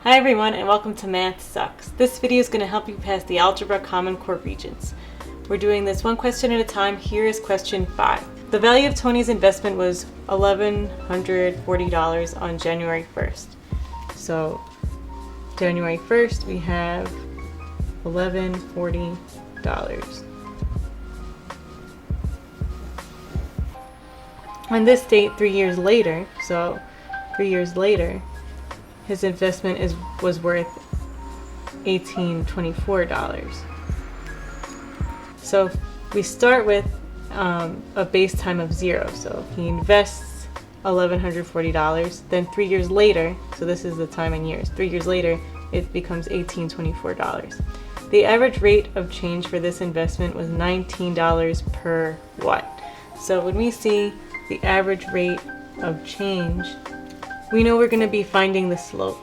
Hi everyone and welcome to MathSux. This video is going to help you pass the Algebra Common Core Regents. We're doing this one question at a time. Here is question 5. The value of Tony's investment was $1,140 on January 1st. So January 1st we have $1,140. On this date, 3 years later, so 3 years later, his investment was worth $1,824. So we start with a base time of 0. So he invests $1,140. Then 3 years later, so this is the time in years, 3 years later, it becomes $1,824. The average rate of change for this investment was $19 per what? So when we see the average rate of change, we know we're going to be finding the slope,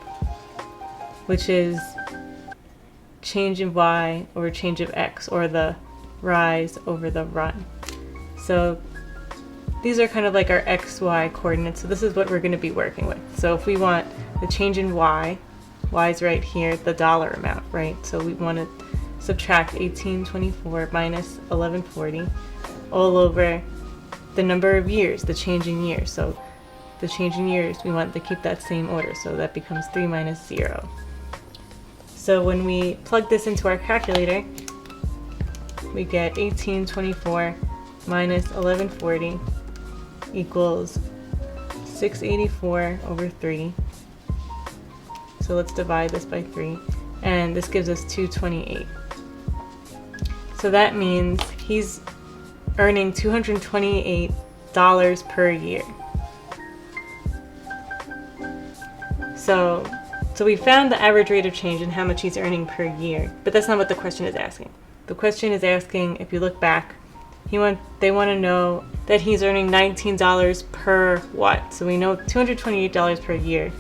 which is change in y over change of x, or the rise over the run. So these are kind of like our xy coordinates. So this is what we're going to be working with. So if we want the change in y is right here, the dollar amount, right? So we want to subtract 1824 minus 1140 all over the number of years, the change in years. So the change in years, we want to keep that same order, so that becomes 3 minus 0. So when we plug this into our calculator, we get 1824 minus 1140 equals 684 over 3. So let's divide this by 3, and this gives us 228. So that means he's earning $228 per year. So we found the average rate of change and how much he's earning per year, but that's not what the question is asking. The question is asking, if you look back, they want to know that he's earning $19 per what? So we know $228 per year,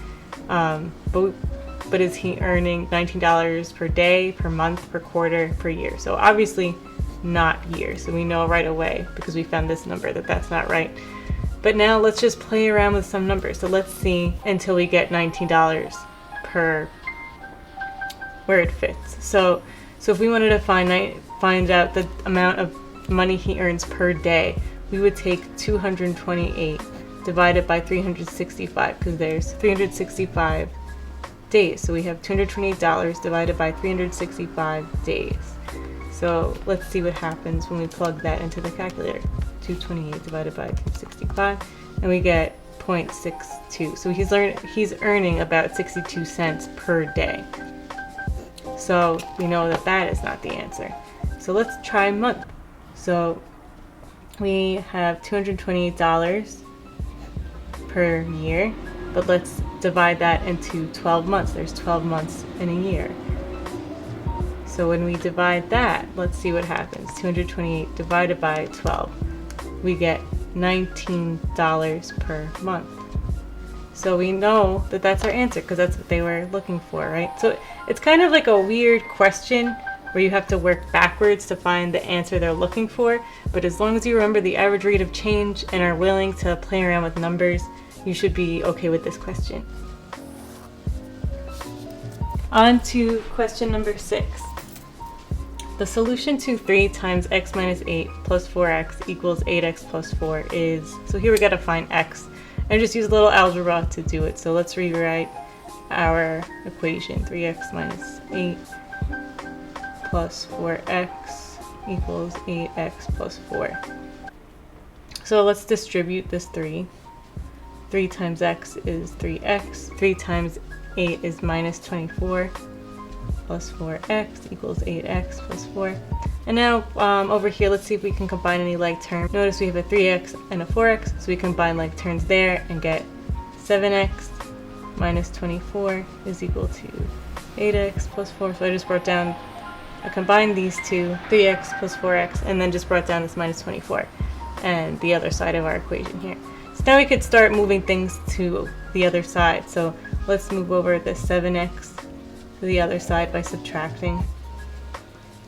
but is he earning $19 per day, per month, per quarter, per year? So obviously not year. So we know right away, because we found this number, that that's not right. But now let's just play around with some numbers. So let's see until we get $19 per where it fits. So if we wanted to find out the amount of money he earns per day, we would take 228 divided by 365, because there's 365 days. So we have $228 divided by 365 days. So let's see what happens when we plug that into the calculator. 228 divided by 365, and we get 0.62. So he's earning about 62 cents per day. So we know that that is not the answer. So let's try month. So we have $228 per year, but let's divide that into 12 months. There's 12 months in a year. So when we divide that, let's see what happens. 228 divided by 12. We get $19 per month. So we know that that's our answer, because that's what they were looking for, right? So it's kind of like a weird question where you have to work backwards to find the answer they're looking for. But as long as you remember the average rate of change and are willing to play around with numbers, you should be okay with this question. On to question number 6. The solution to 3 times x minus 8 plus 4x equals 8x plus 4 is, so here we got to find x, and just use a little algebra to do it. So let's rewrite our equation. 3x minus 8 plus 4x equals 8x plus 4. So let's distribute this 3. 3 times x is 3x. 3 times 8 is minus 24. Plus 4x equals 8x plus 4. And now over here, let's see if we can combine any like terms. Notice we have a 3x and a 4x, so we combine like terms there and get 7x minus 24 is equal to 8x plus 4. So I combined these two, 3x plus 4x, and then just brought down this minus 24 and the other side of our equation here. So now we could start moving things to the other side. So let's move over the 7x to the other side by subtracting.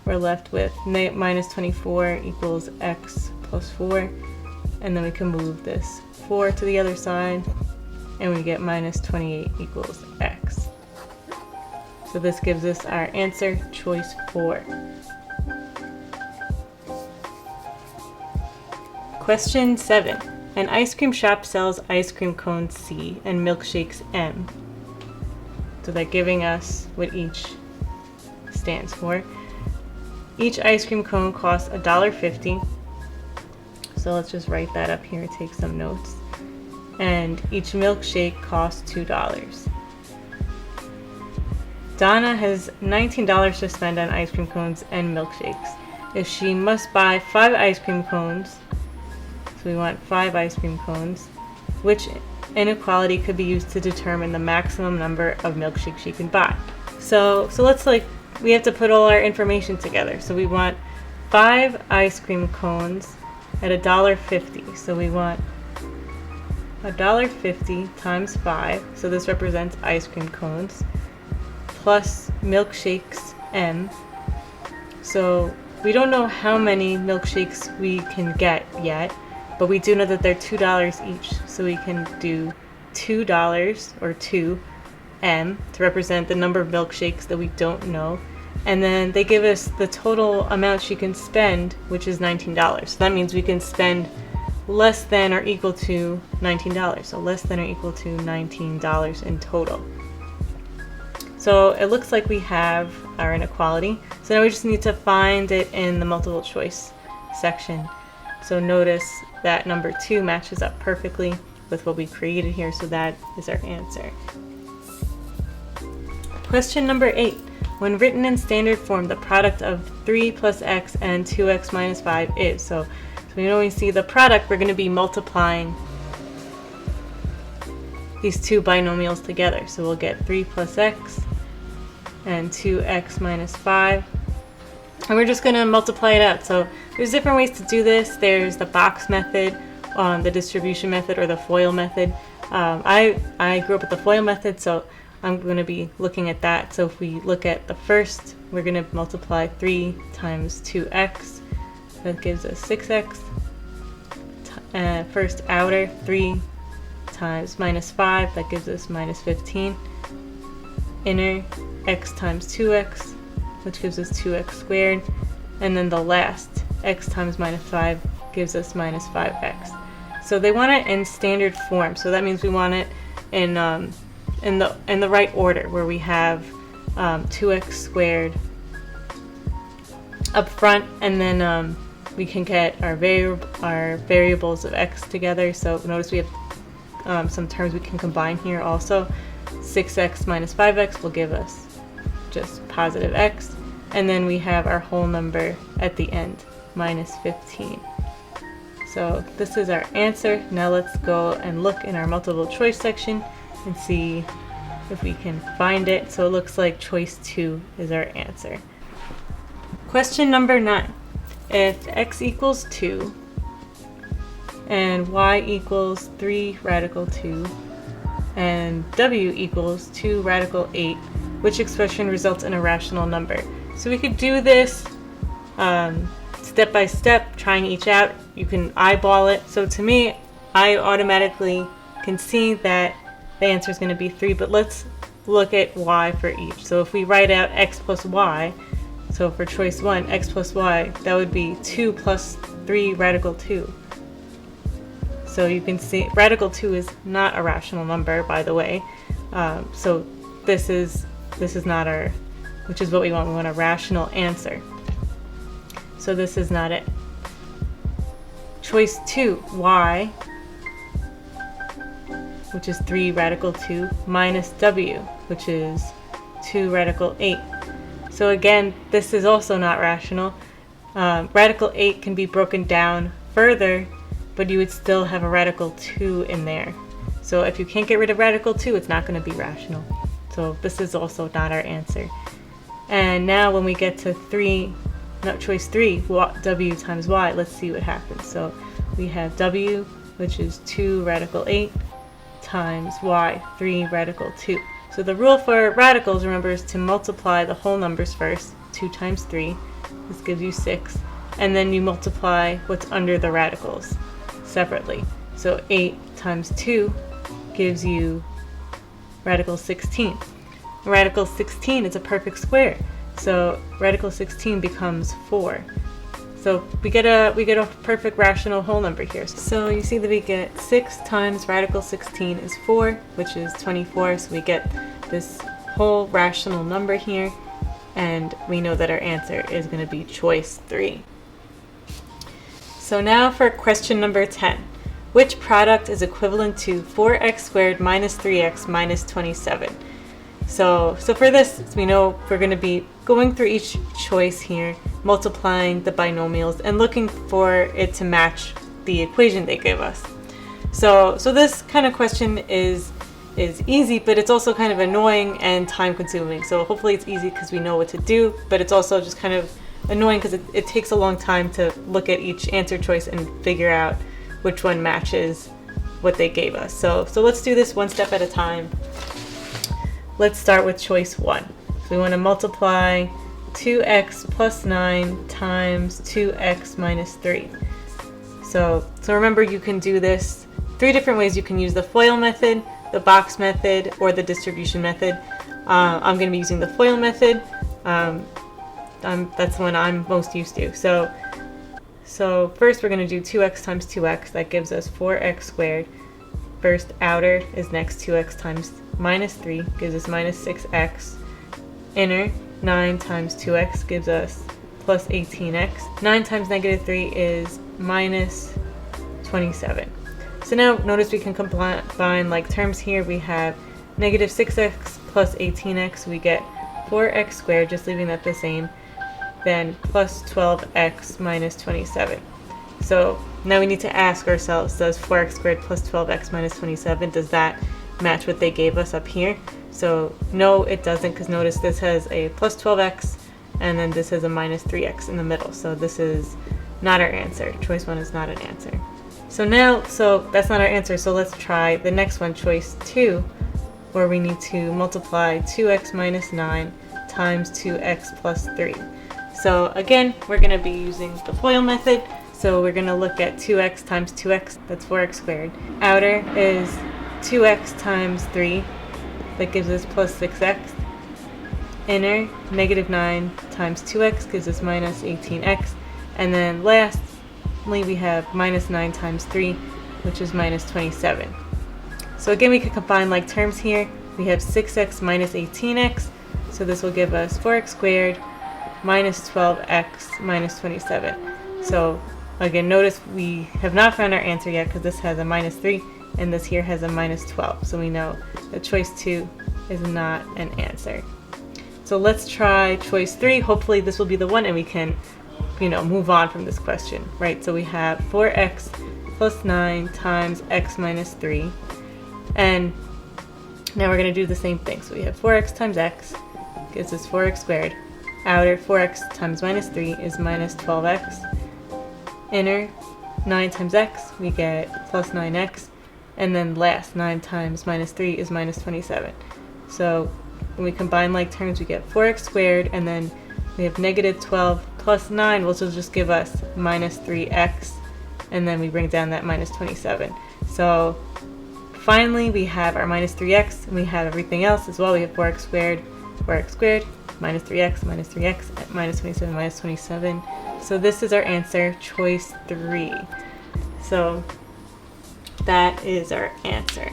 We're left with minus 24 equals x plus 4, and then we can move this 4 to the other side, and we get minus 28 equals x. So this gives us our answer, choice 4. Question 7. An ice cream shop sells ice cream cones C and milkshakes M. So they're giving us what each stands for. Each ice cream cone costs $1.50. So let's just write that up here, take some notes. And each milkshake costs $2. Donna has $19 to spend on ice cream cones and milkshakes. If she must buy 5 ice cream cones, so we want 5 ice cream cones, which inequality could be used to determine the maximum number of milkshakes she can buy. So let's we have to put all our information together. So we want 5 ice cream cones at $1.50. So we want $1.50 times 5. So this represents ice cream cones, plus milkshakes M. So we don't know how many milkshakes we can get yet, but we do know that they're $2 each. So we can do $2 or 2M to represent the number of milkshakes that we don't know. And then they give us the total amount she can spend, which is $19. So that means we can spend less than or equal to $19. So less than or equal to $19 in total. So it looks like we have our inequality. So now we just need to find it in the multiple choice section. So notice that number 2 matches up perfectly with what we created here, so that is our answer. Question number 8. When written in standard form, the product of 3 plus x and 2x minus 5 is. So when we see the product, we're going to be multiplying these two binomials together. So we'll get 3 plus x and 2x minus 5. And we're just going to multiply it out. So there's different ways to do this. There's the box method, the distribution method, or the FOIL method. I grew up with the FOIL method, so I'm going to be looking at that. So if we look at the first, we're going to multiply 3 times 2x. That gives us 6x. First outer, 3 times minus 5. That gives us minus 15. Inner, x times 2x, which gives us 2x squared. And then the last, x times minus 5, gives us minus 5x. So they want it in standard form. So that means we want it in the right order, where we have 2x squared up front, and then we can get our variables of x together. So notice we have some terms we can combine here also. 6x minus 5x will give us just positive x, and then we have our whole number at the end, minus 15. So this is our answer. Now let's go and look in our multiple choice section and see if we can find it. So it looks like choice 2 is our answer. Question number 9. If x equals 2 and y equals 3 radical 2 and w equals 2 radical 8, which expression results in a rational number? So we could do this step by step, trying each out. You can eyeball it. So to me, I automatically can see that the answer is going to be 3, but let's look at y for each. So if we write out x plus y, so for choice 1, x plus y, that would be 2 plus 3 radical 2. So you can see radical 2 is not a rational number, by the way. So this is not our, which is what we want. We want a rational answer. So this is not it. Choice 2, y, which is 3 radical 2, minus w, which is 2 radical 8. So again, this is also not rational. Radical 8 can be broken down further, but you would still have a radical 2 in there. So if you can't get rid of radical 2, it's not going to be rational. So this is also not our answer. And now when we get to choice 3, w times y, let's see what happens. So we have w, which is 2 radical 8, times y, 3 radical 2. So the rule for radicals, remember, is to multiply the whole numbers first. 2 times 3, this gives you 6. And then you multiply what's under the radicals separately. So 8 times 2 gives you radical 16. Radical 16 is a perfect square. So radical 16 becomes 4. So we get a perfect rational whole number here. So you see that we get 6 times radical 16 is 4, which is 24. So we get this whole rational number here, and we know that our answer is going to be choice 3. So now for question number 10. Which product is equivalent to 4x squared minus 3x minus 27? So for this, we know we're going to be going through each choice here, multiplying the binomials, and looking for it to match the equation they give us. So this kind of question is easy, but it's also kind of annoying and time consuming. So hopefully it's easy because we know what to do, but it's also just kind of annoying because it takes a long time to look at each answer choice and figure out which one matches what they gave us. So let's do this one step at a time. Let's start with choice 1. So we want to multiply 2x plus 9 times 2x minus 3. So remember, you can do this 3 different ways. You can use the FOIL method, the box method, or the distribution method. I'm going to be using the FOIL method. That's the one I'm most used to. So first we're going to do 2x times 2x. That gives us 4x squared. First outer is next 2x times minus 3 gives us minus 6x. Inner 9 times 2x gives us plus 18x. 9 times negative 3 is minus 27. So now notice we can combine like terms here. We have negative 6x plus 18x. We get 4x squared, just leaving that the same. Then plus 12x minus 27. So now we need to ask ourselves, does 4x squared plus 12x minus 27, does that match what they gave us up here? So no, it doesn't, because notice this has a plus 12x and then this has a minus 3x in the middle. So this is not our answer. Choice 1 is not an answer. So that's not our answer. So let's try the next one, choice 2, where we need to multiply 2x minus 9 times 2x plus 3. So again, we're going to be using the FOIL method. So we're going to look at 2x times 2x, that's 4x squared. Outer is 2x times 3, that gives us plus 6x. Inner, negative 9 times 2x gives us minus 18x. And then lastly, we have minus 9 times 3, which is minus 27. So again, we could combine like terms here. We have 6x minus 18x, so this will give us 4x squared minus 12x minus 27. So again, notice we have not found our answer yet because this has a minus 3 and this here has a minus 12. So we know that choice 2 is not an answer. So let's try choice 3. Hopefully this will be the one and we can, move on from this question, right? So we have 4x plus 9 times x minus 3. And now we're going to do the same thing. So we have 4x times x gives us 4x squared. Outer 4x times minus 3 is minus 12x. Inner 9 times x, we get plus 9x. And then last, 9 times minus 3 is minus 27. So when we combine like terms, we get 4x squared, and then we have negative 12 plus 9, which will just give us minus 3x. And then we bring down that minus 27. So finally, we have our minus 3x, and we have everything else as well. We have 4x squared, minus 3x, minus 27, minus 27. So this is our answer, choice 3. So that is our answer.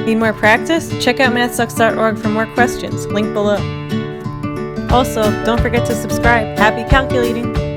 Need more practice? Check out MathSux.org for more questions. Link below. Also, don't forget to subscribe. Happy calculating!